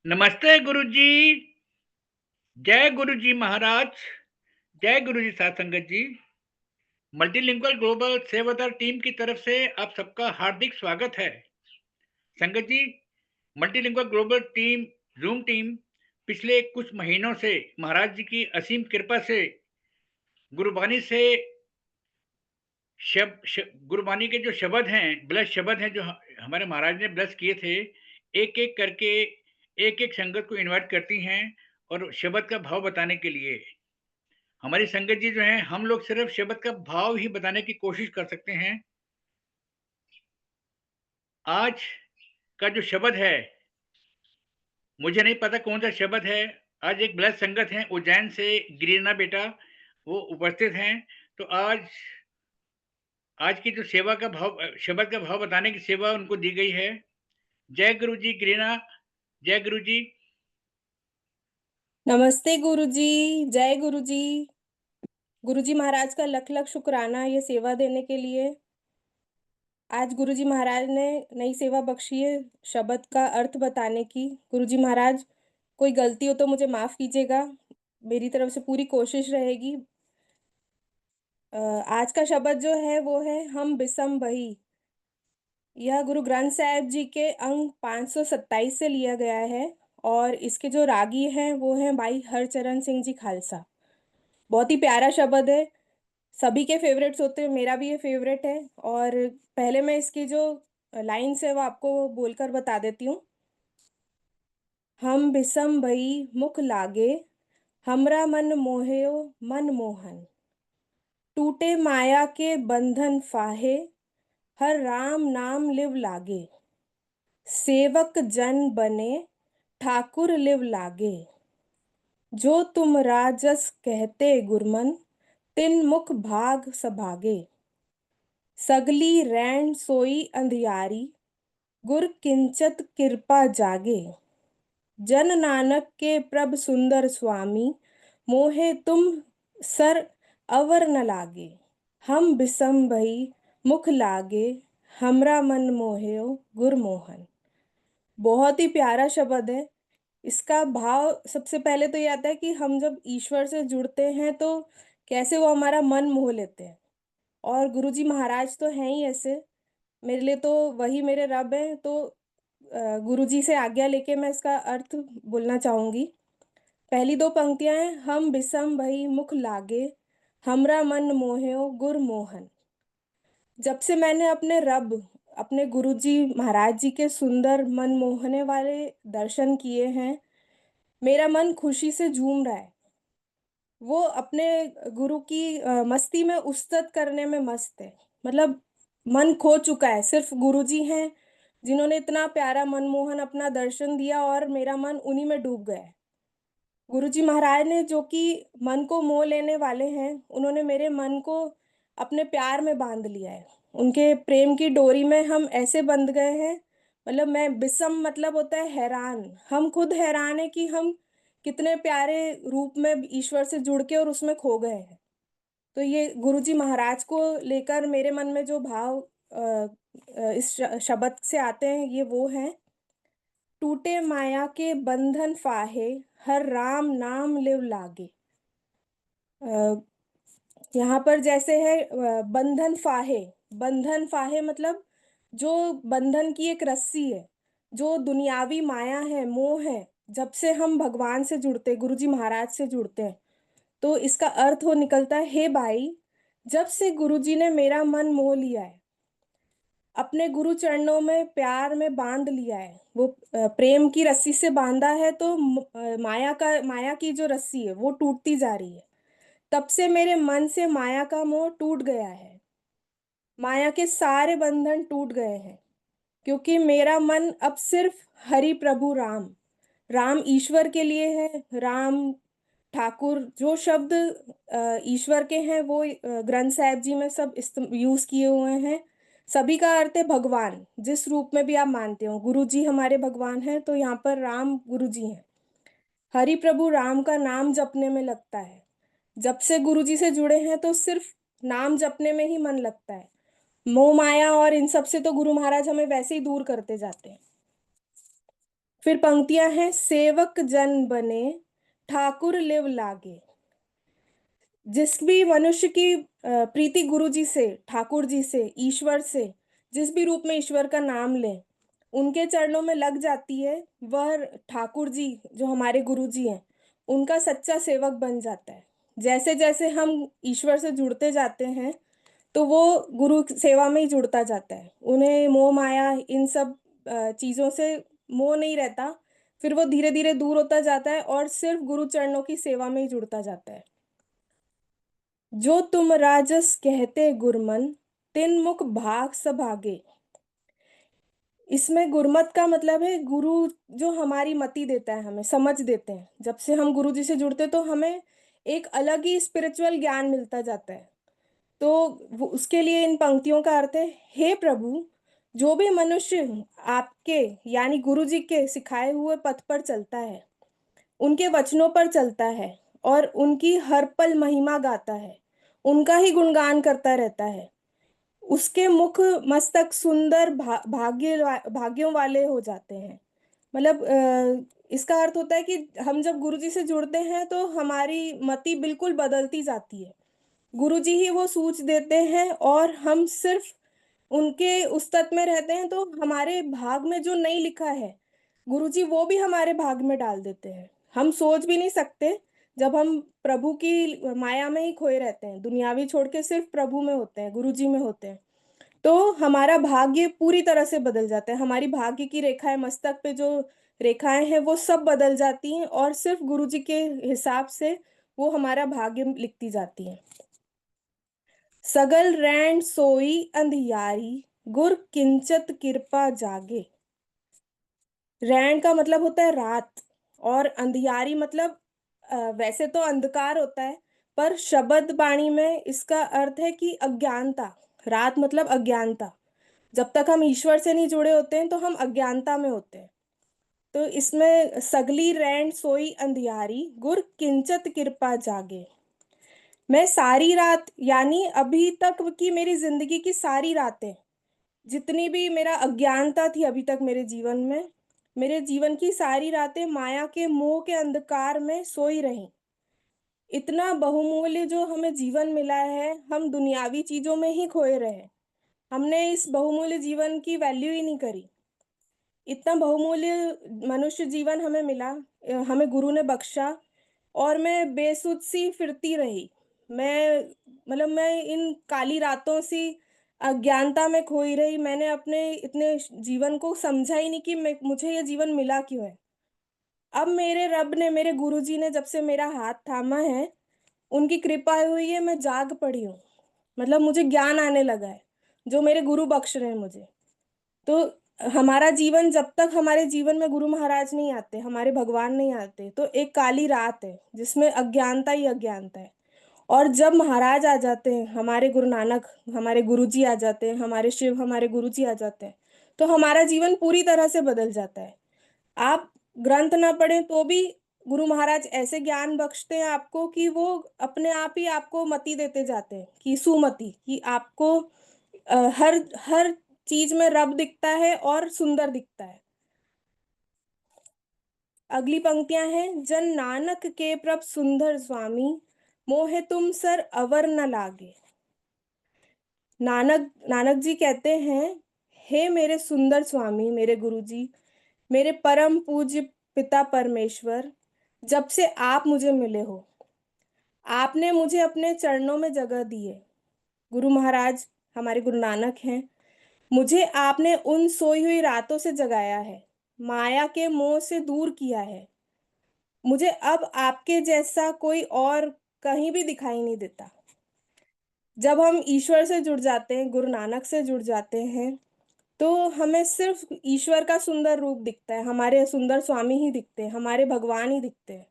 नमस्ते गुरुजी। जय गुरुजी महाराज। जय गुरुजी साध संगत जी। मल्टीलिंगुअल ग्लोबल सेवादार टीम की तरफ से आप सबका हार्दिक स्वागत है। संगत जी, multilingual global team Zoom team पिछले कुछ महीनों से महाराज जी की असीम कृपा से गुरुबानी से गुरुबानी के जो शब्द हैं, ब्लस शब्द हैं, जो हमारे महाराज ने ब्लस किए थे, एक एक करके एक एक संगत को इनवाइट करती हैं और शब्द का भाव बताने के लिए। हमारी संगत जी जो हैं, हम लोग सिर्फ शब्द का भाव ही बताने की कोशिश कर सकते हैं। आज का जो शब्द है, मुझे नहीं पता कौन सा शब्द है। आज एक ब्लस संगत है उज्जैन से, गिरिना बेटा, वो उपस्थित हैं। तो आज की जो सेवा का भाव, शब्द का भाव बताने की सेवा उनको दी गई है। जय गुरु जी गिरिना। जय गुरु जी। नमस्ते गुरुजी। जय गुरुजी। गुरुजी महाराज का लख लख शुक्राना ये सेवा देने के लिए। आज गुरुजी महाराज ने नई सेवा बख्शी है शब्द का अर्थ बताने की। गुरुजी महाराज, कोई गलती हो तो मुझे माफ़ कीजिएगा, मेरी तरफ से पूरी कोशिश रहेगी। आज का शब्द जो है वो है हम बिसम बही। यह गुरु ग्रंथ साहिब जी के अंग 527 से लिया गया है और इसके जो रागी हैं वो हैं भाई हरचरण सिंह जी खालसा। बहुत ही प्यारा शब्द है, सभी के फेवरेट्स होते हैं, मेरा भी ये फेवरेट है। और पहले मैं इसकी जो लाइन्स है वो आपको बोलकर बता देती हूँ। हम बिसम भई मुख लागे, हमरा मन मोहयो मन मोहन। टूटे माया के बंधन फाहे, हर राम नाम लिव लागे। सेवक जन बने, ठाकुर लिव लागे। जो तुम राजस कहते गुरमन, तिन मुख भाग सभागे। सगली रैन सोई अंधियारी, गुर किंचत कृपा जागे। जन नानक के प्रभ सुंदर स्वामी, मोहे तुम सर अवर न लागे। हम बिसम भई मुख लागे, हमरा मन मोह्यो गुरमोहन। बहुत ही प्यारा शब्द है। इसका भाव सबसे पहले तो ये आता है कि हम जब ईश्वर से जुड़ते हैं तो कैसे वो हमारा मन मोह लेते हैं। और गुरुजी महाराज तो हैं ही ऐसे, मेरे लिए तो वही मेरे रब हैं। तो गुरुजी से आज्ञा लेके मैं इसका अर्थ बोलना चाहूँगी। पहली दो पंक्तियाँ हैं, हम बिसम भई मुख लागे, हमरा मन मोह्यो गुर मोहन। जब से मैंने अपने रब, अपने गुरुजी महाराज जी के सुंदर मन मोहने वाले दर्शन किए हैं, मेरा मन खुशी से झूम रहा है। वो अपने गुरु की मस्ती में उस्तत करने में मस्त है। मतलब मन खो चुका है, सिर्फ गुरुजी हैं जिन्होंने इतना प्यारा मनमोहन अपना दर्शन दिया और मेरा मन उन्हीं में डूब गया है। गुरुजी महाराज ने जो कि मन को मोह लेने वाले हैं, उन्होंने मेरे मन को अपने प्यार में बांध लिया है। उनके प्रेम की डोरी में हम ऐसे बंध गए हैं। मतलब मैं बिसम मतलब होता है हैरान। हम खुद हैरान हैं कि हम कितने प्यारे रूप में ईश्वर से जुड़ के और उसमें खो गए हैं। तो ये गुरुजी महाराज को लेकर मेरे मन में जो भाव इस शब्द से आते हैं, ये वो हैं। टूटे माया के बंधन फाहे, हर राम नाम लिव लागे। अ, यहाँ पर जैसे है बंधन फाहे। बंधन फाहे मतलब जो बंधन की एक रस्सी है, जो दुनियावी माया है, मोह है। जब से हम भगवान से जुड़ते हैं, गुरुजी महाराज से जुड़ते हैं, तो इसका अर्थ वो निकलता है, हे भाई, जब से गुरुजी ने मेरा मन मोह लिया है, अपने गुरु चरणों में प्यार में बांध लिया है, वो प्रेम की रस्सी से बांधा है, तो माया की जो रस्सी है वो टूटती जा रही है। तब से मेरे मन से माया का मोह टूट गया है। माया के सारे बंधन टूट गए हैं, क्योंकि मेरा मन अब सिर्फ हरि प्रभु राम, राम ईश्वर के लिए है। राम ठाकुर जो शब्द ईश्वर के हैं वो ग्रंथ साहिब जी में सब यूज किए हुए हैं। सभी का अर्थ है भगवान, जिस रूप में भी आप मानते हो। गुरु जी हमारे भगवान हैं, तो यहाँ पर राम गुरु जी हैं। हरि प्रभु राम का नाम जपने में लगता है। जब से गुरु जी से जुड़े हैं तो सिर्फ नाम जपने में ही मन लगता है। मोह माया और इन सब से तो गुरु महाराज हमें वैसे ही दूर करते जाते हैं। फिर पंक्तियां हैं, सेवक जन बने ठाकुर लिव लागे। जिस भी मनुष्य की प्रीति गुरु जी से, ठाकुर जी से, ईश्वर से, जिस भी रूप में ईश्वर का नाम लें, उनके चरणों में लग जाती है, वह ठाकुर जी जो हमारे गुरु जी हैं, उनका सच्चा सेवक बन जाता है। जैसे जैसे हम ईश्वर से जुड़ते जाते हैं, तो वो गुरु सेवा में ही जुड़ता जाता है। उन्हें मोह माया इन सब चीज़ों से मोह नहीं रहता। फिर वो धीरे धीरे दूर होता जाता है और सिर्फ गुरु चरणों की सेवा में ही जुड़ता जाता है। जो तुम राजस कहते गुरमन, तिन मुख भाग सभागे। इसमें गुरमत का मतलब है गुरु, जो हमारी मति देता है, हमें समझ देते हैं। जब से हम गुरु जी से जुड़ते हैं, तो हमें एक अलग ही स्पिरिचुअल ज्ञान मिलता जाता है। तो उसके लिए इन पंक्तियों का अर्थ है, हे प्रभु, जो भी मनुष्य आपके यानी गुरु जी के सिखाए हुए पथ पर चलता है, उनके वचनों पर चलता है और उनकी हर पल महिमा गाता है, उनका ही गुणगान करता रहता है, उसके मुख मस्तक सुंदर भाग्यों वाले हो जाते हैं। मतलब इसका अर्थ होता है कि हम जब गुरु जी से जुड़ते हैं, तो हमारी मति बिल्कुल बदलती जाती है। गुरु जी ही वो सूझ देते हैं और हम सिर्फ उनके उस तत्व में रहते हैं, तो हमारे भाग में जो नहीं लिखा है, गुरु जी वो भी हमारे भाग में डाल देते हैं। हम सोच भी नहीं सकते, जब हम प्रभु की माया में ही खोए रहते हैं, दुनियावी छोड़ के सिर्फ प्रभु में होते हैं, गुरु जी में होते हैं, तो हमारा भाग्य पूरी तरह से बदल जाता है। हमारी भाग्य की रेखाएं, मस्तक पे जो रेखाएं हैं, वो सब बदल जाती हैं और सिर्फ गुरु जी के हिसाब से वो हमारा भाग्य लिखती जाती हैं। सगल रैन सोई अंधियारी, गुर किंचत कृपा जागे। रैन का मतलब होता है रात, और अंधियारी मतलब वैसे तो अंधकार होता है, पर शब्द बाणी में इसका अर्थ है कि अज्ञानता। रात मतलब अज्ञानता। जब तक हम ईश्वर से नहीं जुड़े होते हैं, तो हम अज्ञानता में होते हैं। तो इसमें सगली रैन सोई अंधियारी, गुर किंचत कृपा जागे। मैं सारी रात यानी अभी तक की मेरी जिंदगी की सारी रातें, जितनी भी मेरा अज्ञानता थी अभी तक मेरे जीवन में, मेरे जीवन की सारी रातें माया के मोह के अंधकार में सोई रहीं। इतना बहुमूल्य जो हमें जीवन मिला है, हम दुनियावी चीजों में ही खोए रहे। हमने इस बहुमूल्य जीवन की वैल्यू ही नहीं करी। इतना बहुमूल्य मनुष्य जीवन हमें मिला, हमें गुरु ने बख्शा, और मैं बेसुध सी फिरती रही। मैं मतलब मैं इन काली रातों सी अज्ञानता में खोई रही। मैंने अपने इतने जीवन को समझा ही नहीं कि मुझे ये जीवन मिला क्यों है। अब मेरे रब ने, मेरे गुरुजी ने जब से मेरा हाथ थामा है, उनकी कृपा हुई है, मैं जाग पड़ी हूँ। मतलब मुझे ज्ञान आने लगा है, जो मेरे गुरु बख्श रहे हैं मुझे। तो हमारा जीवन, जब तक हमारे जीवन में गुरु महाराज नहीं आते, हमारे भगवान नहीं आते, तो एक काली रात है जिसमें अज्ञानता ही अज्ञानता है। और जब महाराज आ जाते हैं, हमारे गुरु नानक, हमारे गुरुजी आ जाते हैं, हमारे शिव, हमारे गुरुजी आ जाते हैं, तो हमारा जीवन पूरी तरह से बदल जाता है। आप ग्रंथ ना पढ़ें तो भी गुरु महाराज ऐसे ज्ञान बख्शते हैं आपको कि वो अपने आप ही आपको मति देते जाते हैं, कि सुमति, कि आपको हर हर चीज में रब दिखता है और सुंदर दिखता है। अगली पंक्तियां हैं, जन नानक के प्रभ सुंदर स्वामी, मोहे तुम सर अवर न लागे। नानक नानक जी कहते हैं, हे मेरे सुंदर स्वामी, मेरे गुरुजी, मेरे परम पूज्य पिता परमेश्वर, जब से आप मुझे मिले हो, आपने मुझे अपने चरणों में जगह दी है। गुरु महाराज हमारे गुरु नानक हैं। मुझे आपने उन सोई हुई रातों से जगाया है, माया के मोह से दूर किया है। मुझे अब आपके जैसा कोई और कहीं भी दिखाई नहीं देता। जब हम ईश्वर से जुड़ जाते हैं, गुरु नानक से जुड़ जाते हैं, तो हमें सिर्फ ईश्वर का सुंदर रूप दिखता है, हमारे सुंदर स्वामी ही दिखते हैं, हमारे भगवान ही दिखते हैं।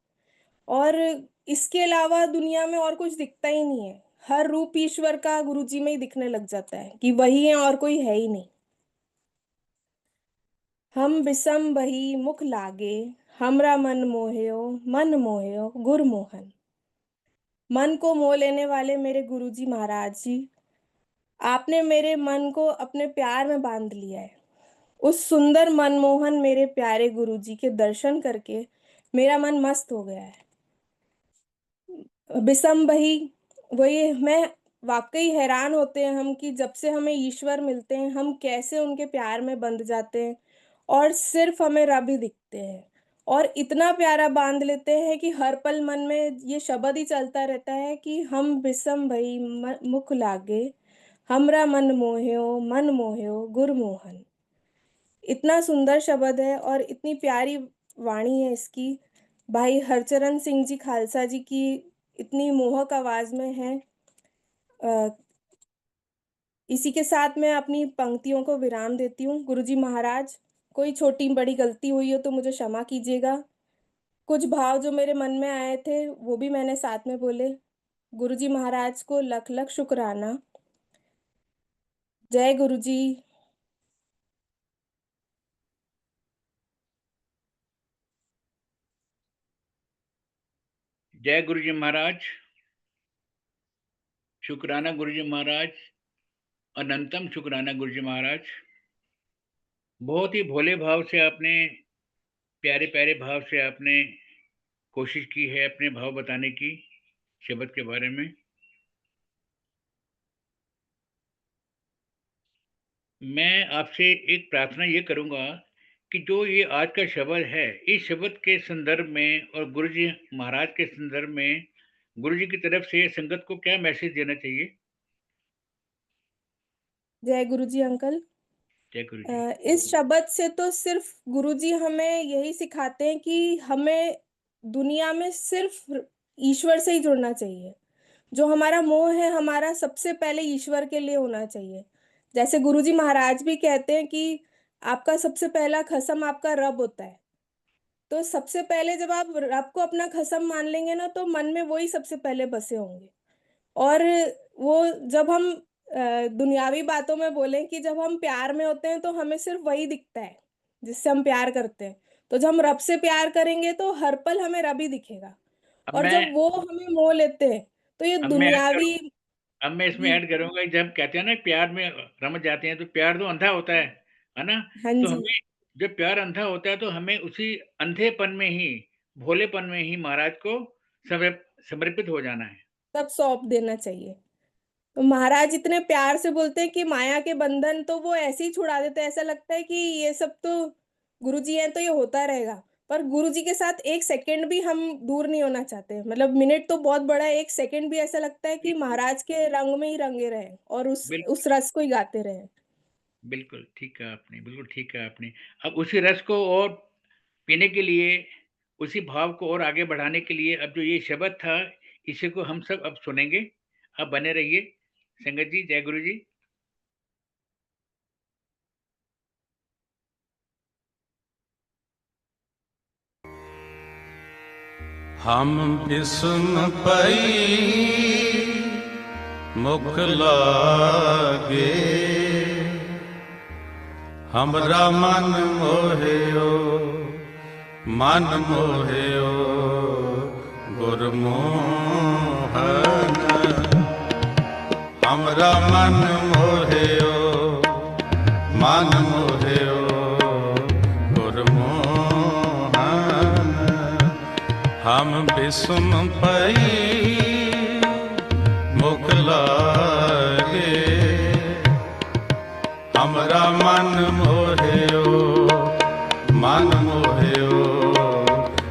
और इसके अलावा दुनिया में और कुछ दिखता ही नहीं है। हर रूप ईश्वर का गुरु जी में ही दिखने लग जाता है कि वही है और कोई है ही नहीं। हम बिसम बही मुख लागे, हमरा मन मोह्यो गुरमोहन। मन को मोह लेने वाले मेरे गुरुजी महाराज जी, आपने मेरे मन को अपने प्यार में बांध लिया है। उस सुंदर मनमोहन मेरे प्यारे गुरुजी के दर्शन करके मेरा मन मस्त हो गया है। बिसम भाई, वही मैं वाकई हैरान होते हैं हम कि जब से हमें ईश्वर मिलते हैं हम कैसे उनके प्यार में बंध जाते हैं और सिर्फ हमें रब ही दिखते हैं और इतना प्यारा बांध लेते हैं कि हर पल मन में ये शब्द ही चलता रहता है कि हम बिसम भई मुख लागे, हमरा मन मोह्यो गुरमोहन। इतना सुंदर शब्द है और इतनी प्यारी वाणी है इसकी। भाई हरचरण सिंह जी खालसा जी की इतनी मोहक आवाज में है। अ, इसी के साथ मैं अपनी पंक्तियों को विराम देती हूँ। गुरुजी महाराज, कोई छोटी-बड़ी गलती हुई हो तो मुझे क्षमा कीजिएगा। कुछ भाव जो मेरे मन में आए थे, वो भी मैंने साथ में बोले। गुरुजी महाराज को लख-लख शुक्राना। जय गुरुजी। जय गुरु जी महाराज। शुक्राना गुरु जी महाराज। अनंतम शुक्राना गुरु जी महाराज। बहुत ही भोले भाव से आपने, प्यारे प्यारे भाव से आपने कोशिश की है अपने भाव बताने की शब्द के बारे में। मैं आपसे एक प्रार्थना ये करूंगा कि जो ये आज का शब्द है, इस शब्द के संदर्भ में और गुरु जी महाराज के संदर्भ में गुरु जी की तरफ से संगत को क्या मैसेज देना चाहिए? जय गुरुजी अंकल। जय गुरु जी। इस शब्द से तो सिर्फ गुरुजी हमें यही सिखाते हैं कि हमें दुनिया में सिर्फ ईश्वर से ही जुड़ना चाहिए। जो हमारा मोह है, हमारा सबसे पहले ईश्वर के लिए होना चाहिए। जैसे गुरुजी महाराज भी कहते हैं कि आपका सबसे पहला खसम आपका रब होता है। तो सबसे पहले जब आप रब को अपना खसम मान लेंगे ना, तो मन में वही सबसे पहले बसे होंगे। और वो जब हम दुनियावी बातों में बोलें कि जब हम प्यार में होते हैं तो हमें सिर्फ वही दिखता है, जिससे हम प्यार करते हैं। तो जब हम रब से प्यार करेंगे तो हर पल हमें रब ही दिखेगा। अब और मैं जब वो हमें मोह लेते हैं, तो ये अब मैं ऐड दुनियावी। करूँ अब मैं इसमें जी, ऐड करूँगा कि जब कहते हैं ना प्यार में रम जाते हैं, तो प्यार तो अंधा होता है ना? हाँ तो जी, हमें जब प्यार अंधा होता है तो हमें उसी अंधेपन में ही, भोलेपन में ही महाराज को समर्पित हो जाना है। सब सौंप देना चाहिए। तो महाराज इतने प्यार से बोलते हैं कि माया के बंधन तो वो ऐसे ही छुड़ा देते हैं। ऐसा लगता है कि ये सब तो गुरुजी हैं तो ये होता रहेगा। पर गुरुजी के साथ 1 सेकंड भी हम दूर नहीं होना चाहते। मतलब मिनट तो बहुत बड़ा है, 1 सेकंड भी ऐसा लगता है कि बिल्कुल, महाराज के रंग में ही रंगे रहें और बिल्कुल, उस रस को ही गाते रहें। बिल्कुल ठीक कहा आपने, बिल्कुल ठीक कहा आपने। अब उसी रस को और पीने के लिए, उसी भाव को और आगे बढ़ाने के लिए अब जो ये शब्द था, इसी को हम सब अब सुनेंगे। आप बने रहिए। संगत जी, जय गुरु जी। हम बिसुन पई मुख लागे, हमरा मन मोहियो गुरमोहन। हमरा मन मोहियो गुरमोहन। हम बिसुम पई मुख लागे, हमरा मन मोहियो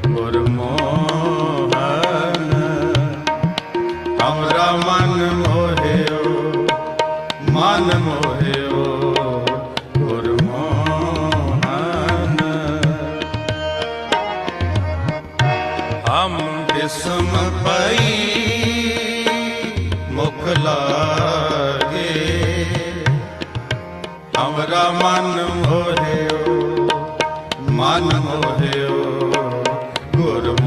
गुरमोहन। हमरा मन मोहियो गुरमोहन। हम बिसुम पई मुख लागे, हमरा मन मोहियो गुरमोहन।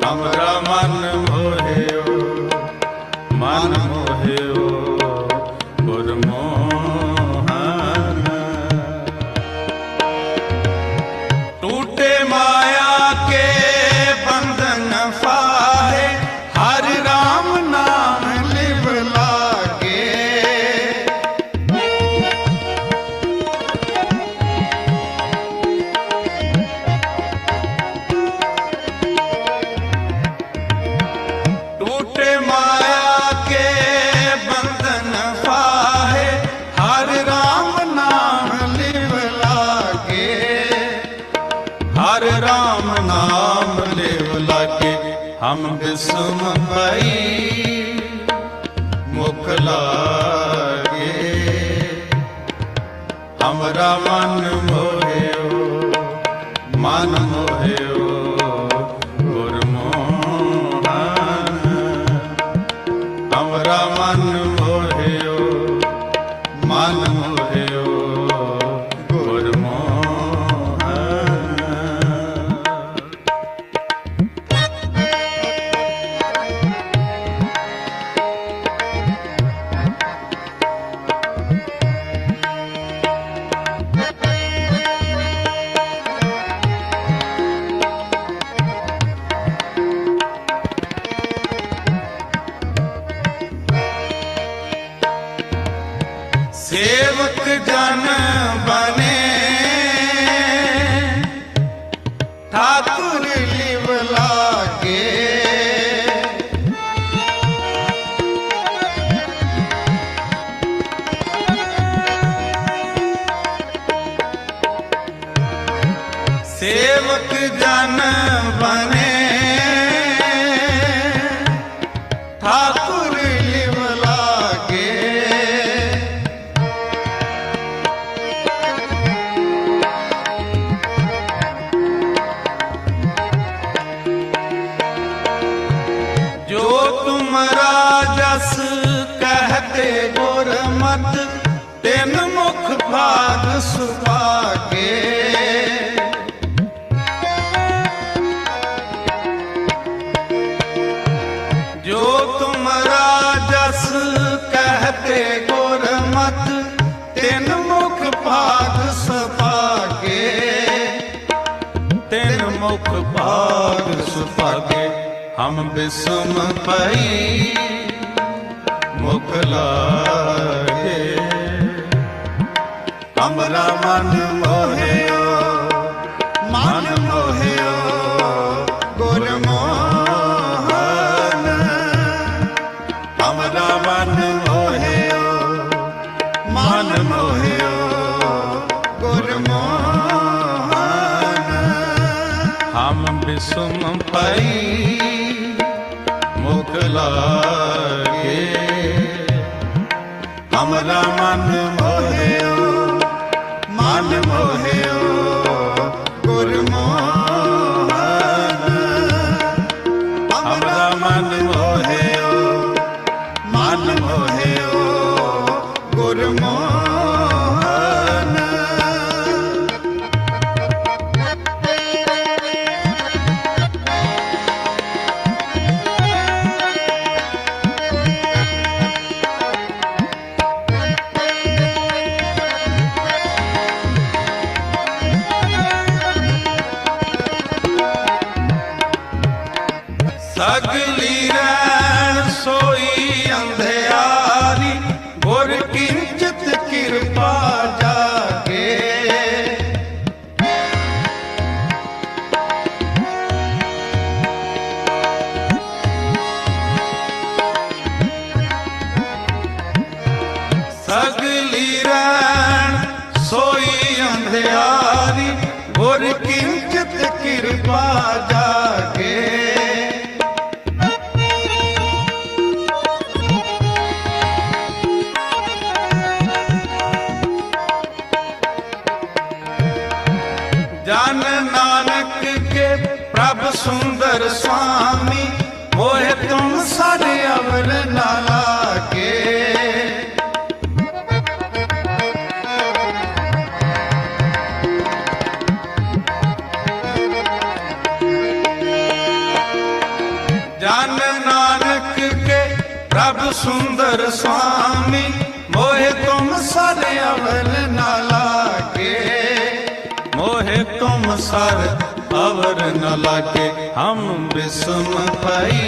हमरा मन मोहियो गुरमोहन। टूटे माया के बंधन फाहे, हरि राम नाम लिव लागे। बिसुम पई मुख लागे, हमरा मन मोहियो मन मोहियो गुरमोहन, हमरा मन मोहियो मन मोहियो गुरमोहन। सेवक जन बने ठाकुर लिव लागे, सेवक जन बने ठाकुर लिव लागे, जो तुम राजस कहते गुरमत, तेन मुख भाग सुभागे, जो तुम राजस कहते गुरमत, तेन मुख भाग सुभागे, तेन मुख भाग सुभागे। हम बिसुम पई मुख लागे, हमरा मन मोहियो मन मोहियो गुरमोहन, हमरा मन मोहियो मन मोहियो गुरमोहन। हम बिसुम पई मुख लागे, हमरा मन मोहियो मन मोहियो गुरमोहन, हमरा मन मोहियो मन मोहियो गुरमोहन। सगली रैन सोई अंधियारी, गुर किंचित कृपा जागे, सगली रैन सोई अंधियारी, गुर किंचित कृपा जागे, जन नानक के प्रभु सुंदर स्वामी, मोहे तुम सारे अवर न लागे, जन नानक के प्रभु सुंदर स्वामी, मोहे तुम सारे अवर न लागे, मोहे तुम सर अवर न लागे। हम बिसुम पई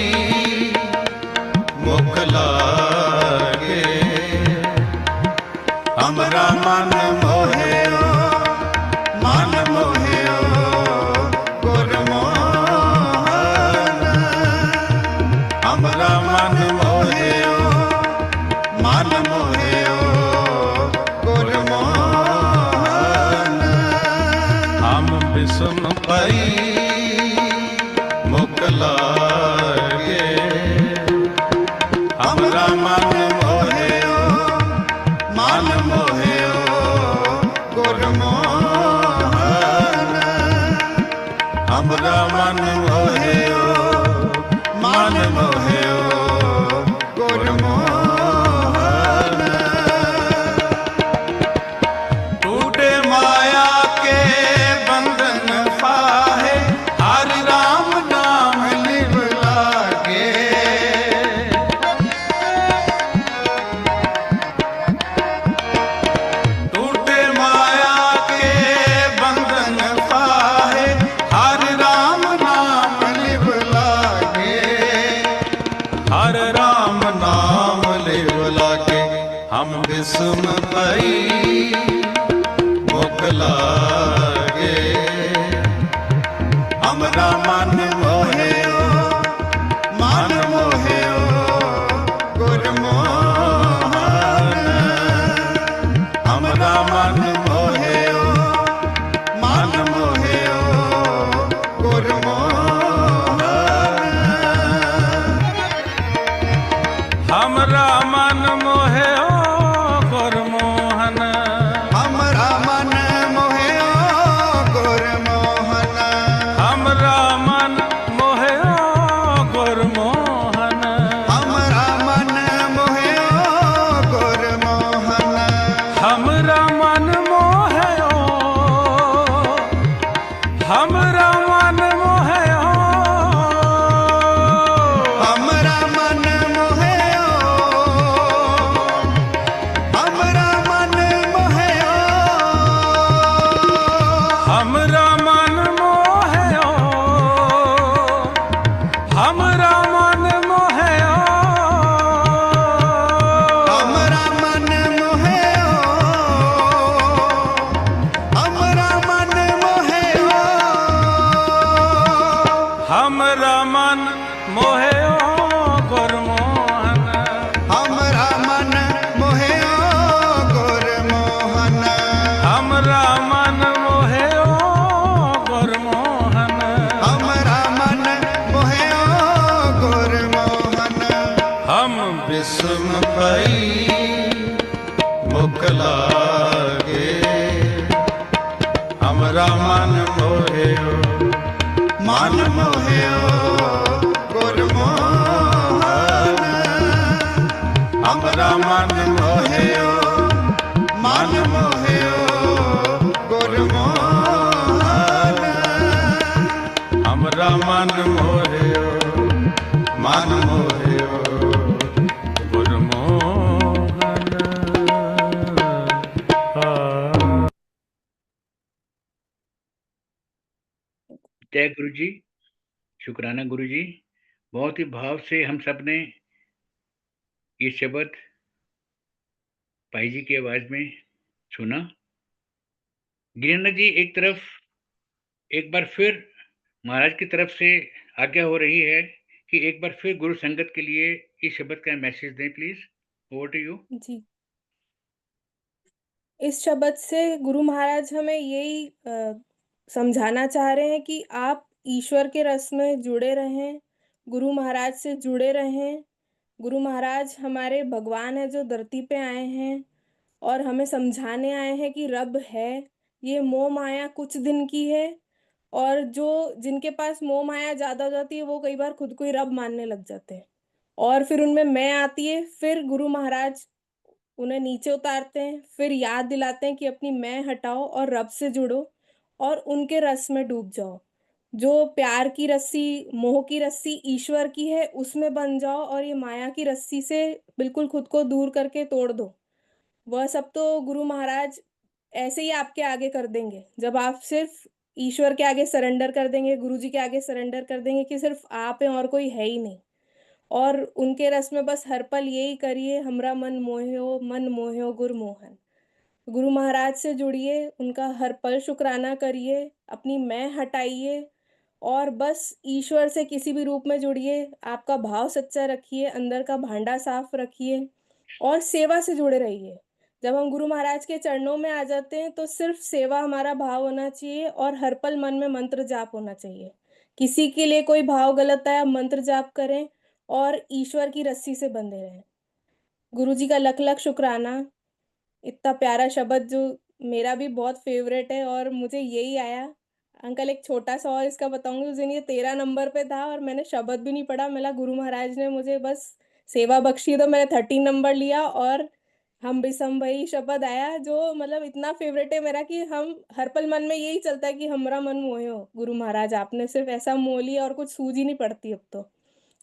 मुख लागे, हमरा मन मोहियो मन मोहियो गुरमोहन, हमरा मन मोहियो मन मोहियो गुरमोहन। हम बिसुम पई मुख लागे, हमारा मन मोहियो, मन मोहियो गुरमोहन। टूटे माया के बंधन फाहे, हरि राम नाम लिव लागे। टूटे माया के बंधन फाहे, हरि राम नाम लिव लागे। हर राम नाम लिव लागे, हम विषम भई मुख लागे। हमरा मन मोहियो, मन मोहियो गुरमोहन। हमरा मन मोहियो, मन मोहियो गुरमोहन। हमरा मन मोहियो गुरमोहन। हमरा मन मोहियो गुरमोहन। हमरा मन मोहियो गुरमोहन। हमरा मन मोहियो गुरमोहन। हमरा मन मोहियो, हमरा मन मोहियो, हमरा मन मोहियो, हमरा मन मोहियो। हमरा मन मोहियो, हमरा मन मोहियो, हमरा मन मोहियो, हमरा मन मोहियो। हमरा मन मोहियो गुरमोहन। हमरा मन मोहियो गुरमोहन। हमरा मन मोहियो गुरमोहन। हमरा मन मोहियो गुरमोहन। हम विषम भई मुख लागे। हमरा मन मोहियो, मन मोहियो गुरमोहन। हमरा मन मोहियो, मन मोहियो गुरमोहन। हमरा मन मोहियो, मन मोहियो गुरमोहन। जय गुरु जी, शुक्राना गुरु जी। बहुत ही भाव से हम सब ने ये शब्द भाई जी की आवाज में सुना। गिरिन्द्र जी, एक तरफ एक बार फिर महाराज की तरफ से आज्ञा हो रही है कि एक बार फिर गुरु संगत के लिए इस शब्द का मैसेज दें प्लीज। Over to you. जी, इस शब्द से गुरु महाराज हमें यही समझाना चाह रहे हैं कि आप ईश्वर के रस में जुड़े रहें, गुरु महाराज से जुड़े रहें। गुरु महाराज हमारे भगवान हैं जो धरती पे आए हैं और हमें समझाने आए हैं कि रब है, ये मोह माया कुछ दिन की है। और जो जिनके पास मोह माया ज़्यादा हो जाती है वो कई बार खुद को ही रब मानने लग जाते हैं और फिर उनमें मैं आती है। फिर गुरु महाराज उन्हें नीचे उतारते हैं, फिर याद दिलाते हैं कि अपनी मैं हटाओ और रब से जुड़ो और उनके रस में डूब जाओ। जो प्यार की रस्सी, मोह की रस्सी ईश्वर की है, उसमें बंध जाओ और ये माया की रस्सी से बिल्कुल खुद को दूर करके तोड़ दो। वह सब तो गुरु महाराज ऐसे ही आपके आगे कर देंगे। जब आप सिर्फ ईश्वर के आगे सरेंडर कर देंगे, गुरुजी के आगे सरेंडर कर देंगे कि सिर्फ आप हैं और कोई है ही नहीं। और उनके रस में बस हर पल यही करिए, हमरा मन मोह्यो गुरमोहन। गुरु महाराज से जुड़िए, उनका हर पल शुक्राना करिए, अपनी मैं हटाइए और बस ईश्वर से किसी भी रूप में जुड़िए। आपका भाव सच्चा रखिए, अंदर का भांडा साफ रखिए और सेवा से जुड़े रहिए। जब हम गुरु महाराज के चरणों में आ जाते हैं तो सिर्फ सेवा हमारा भाव होना चाहिए और हर पल मन में मंत्र जाप होना चाहिए। किसी के लिए कोई भाव गलत आया, मंत्र जाप करें और ईश्वर की रस्सी से बंधे रहें। गुरुजी का लख लख शुक्राना। इतना प्यारा शब्द जो मेरा भी बहुत फेवरेट है और मुझे यही आया। अंकल एक छोटा सा और इसका बताऊंगी। उस दिन ये 13 नंबर पे था और मैंने शब्द भी नहीं पढ़ा। मेरा गुरु महाराज ने मुझे बस सेवा बख्शी, तो मैंने 13 नंबर लिया और हम बिसम भई शब्द आया, जो मतलब इतना फेवरेट है मेरा कि हम हर पल मन में यही चलता है कि हमरा मन मोहियो गुरु महाराज, आपने सिर्फ ऐसा मोह लिया और कुछ सूझ ही नहीं पड़ती अब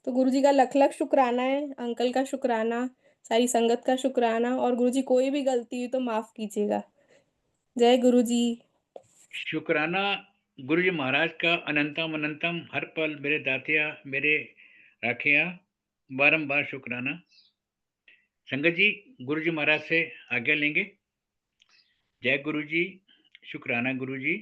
तो गुरु जी का लख लख शुक्राना है, अंकल का शुक्राना, सारी संगत का शुक्राना। और गुरु जी कोई भी गलती हुई तो माफ कीजिएगा। जय गुरु जी। शुक्राना गुरु जी महाराज का अनंतम अनंतम, हर पल मेरे दातिया मेरे राखिया, बारंबार शुक्राना। संगत जी गुरु जी महाराज से आज्ञा लेंगे। जय गुरु जी, शुक्राना गुरु जी।